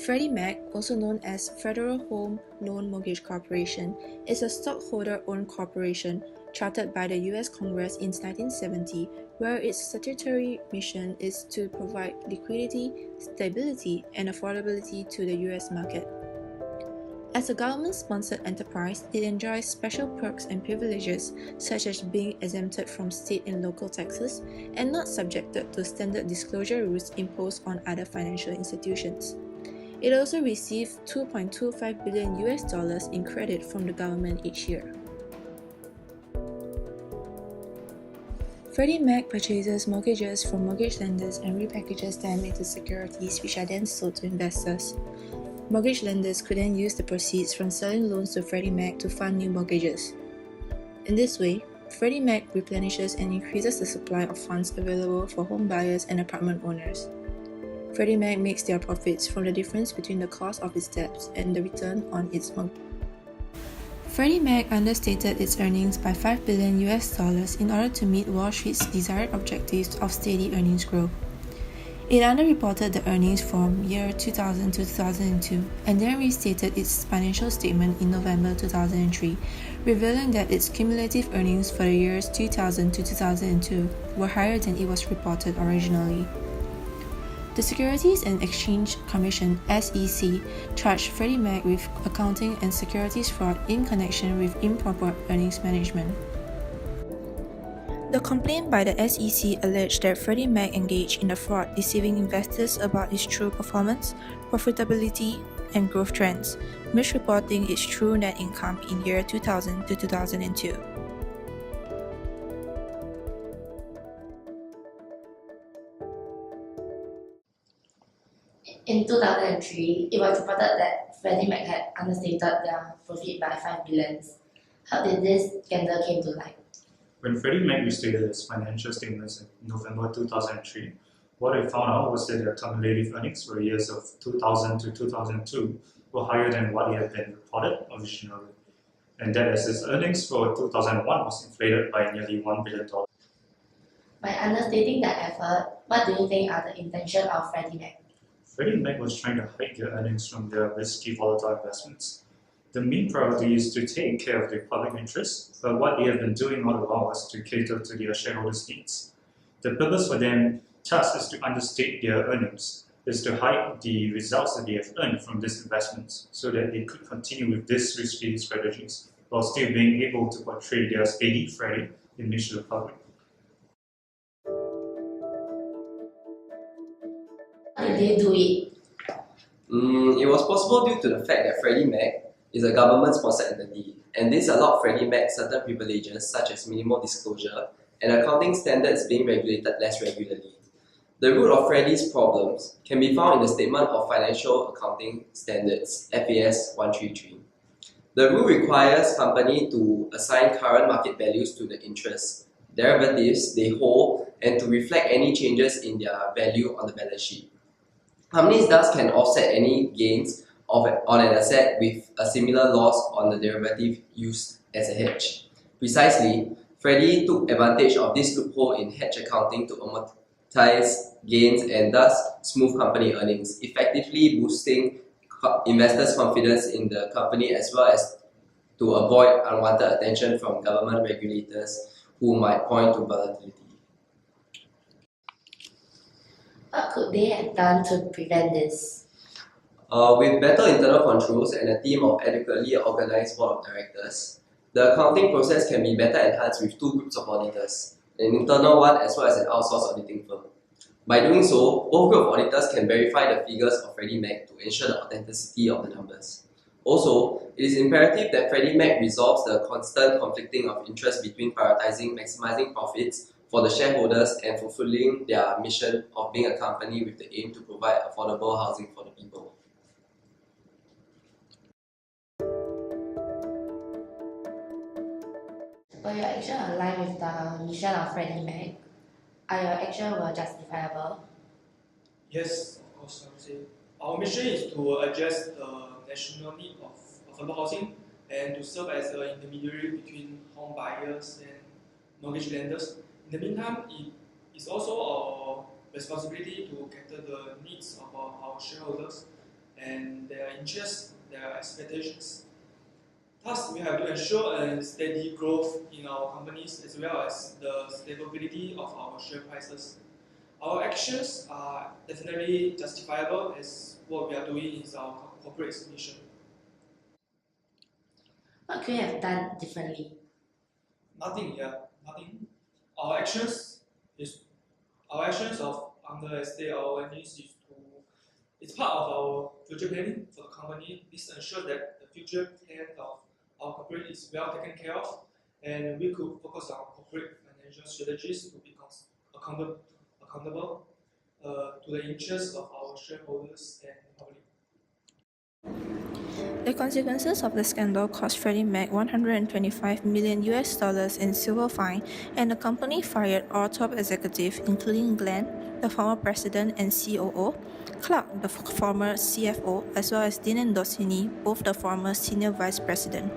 Freddie Mac, also known as Federal Home Loan Mortgage Corporation, is a stockholder-owned corporation chartered by the U.S. Congress in 1970, where its statutory mission is to provide liquidity, stability, and affordability to the U.S. market. As a government-sponsored enterprise, it enjoys special perks and privileges, such as being exempted from state and local taxes and not subjected to standard disclosure rules imposed on other financial institutions. It also receives $2.25 billion in credit from the government each year. Freddie Mac purchases mortgages from mortgage lenders and repackages them into securities which are then sold to investors. Mortgage lenders could then use the proceeds from selling loans to Freddie Mac to fund new mortgages. In this way, Freddie Mac replenishes and increases the supply of funds available for home buyers and apartment owners. Freddie Mac makes their profits from the difference between the cost of its debts and the return on its mortgage. Freddie Mac understated its earnings by $5 billion in order to meet Wall Street's desired objectives of steady earnings growth. It underreported the earnings from year 2000 to 2002 and then restated its financial statement in November 2003, revealing that its cumulative earnings for the years 2000 to 2002 were higher than it was reported originally. The Securities and Exchange Commission (SEC) charged Freddie Mac with accounting and securities fraud in connection with improper earnings management. The complaint by the SEC alleged that Freddie Mac engaged in the fraud, deceiving investors about its true performance, profitability, and growth trends, misreporting its true net income in year 2000 to 2002. In 2003, it was reported that Freddie Mac had understated their profit by $5 billion. How did this scandal came to light? When Freddie Mac restated its financial statements in November 2003, what they found out was that their cumulative earnings for the years of 2000 to 2002 were higher than what had been reported originally, and that as its earnings for 2001 was inflated by nearly $1 billion. By understating their effort, what do you think are the intentions of Freddie Mac? Freddie Mac was trying to hide their earnings from their risky volatile investments. The main priority is to take care of the public interest, but what they have been doing all along was to cater to their shareholders' needs. The purpose for them thus is to understate their earnings, is to hide the results that they have earned from these investments so that they could continue with these risky strategies while still being able to portray their steady Freddie image to the public. How did they do it? It was possible due to the fact that Freddie Mac is a government-sponsored entity, and this allowed Freddie Mac certain privileges such as minimal disclosure and accounting standards being regulated less regularly. The root of Freddie's problems can be found in the Statement of Financial Accounting Standards (FAS 133). The rule requires company to assign current market values to the interests, derivatives they hold, and to reflect any changes in their value on the balance sheet. Companies thus can offset any gains on an asset with a similar loss on the derivative used as a hedge. Precisely, Freddie took advantage of this loophole in hedge accounting to amortize gains and thus smooth company earnings, effectively boosting investors' confidence in the company as well as to avoid unwanted attention from government regulators who might point to volatility. What could they have done to prevent this? With better internal controls and a team of adequately organized board of directors, the accounting process can be better enhanced with two groups of auditors, an internal one as well as an outsourced auditing firm. By doing so, both group of auditors can verify the figures of Freddie Mac to ensure the authenticity of the numbers. Also, it is imperative that Freddie Mac resolves the constant conflicting of interest between prioritizing maximizing profits for the shareholders and fulfilling their mission of being a company with the aim to provide affordable housing for the people. Were your actions aligned with the mission of Freddie Mac? Are your actions were justifiable? Yes, of course, I would say. Our mission is to address the national need of affordable housing and to serve as an intermediary between home buyers and mortgage lenders. In the meantime, it is also our responsibility to cater the needs of our shareholders and their interests, their expectations. Thus, we have to ensure a steady growth in our companies as well as the stability of our share prices. Our actions are definitely justifiable as what we are doing is our corporate mission. What could we have done differently? Nothing, nothing. Our actions of underestate our earnings it's part of our future planning for the company. This ensures that the future plan of our corporate is well taken care of, and we could focus on corporate financial strategies to be accountable to the interests of our shareholders and public. The consequences of the scandal cost Freddie Mac $125 million in civil fine, and the company fired all top executives, including Glenn, the former president and COO, Clark, the former CFO, as well as Dean and Dossini, both the former senior vice president.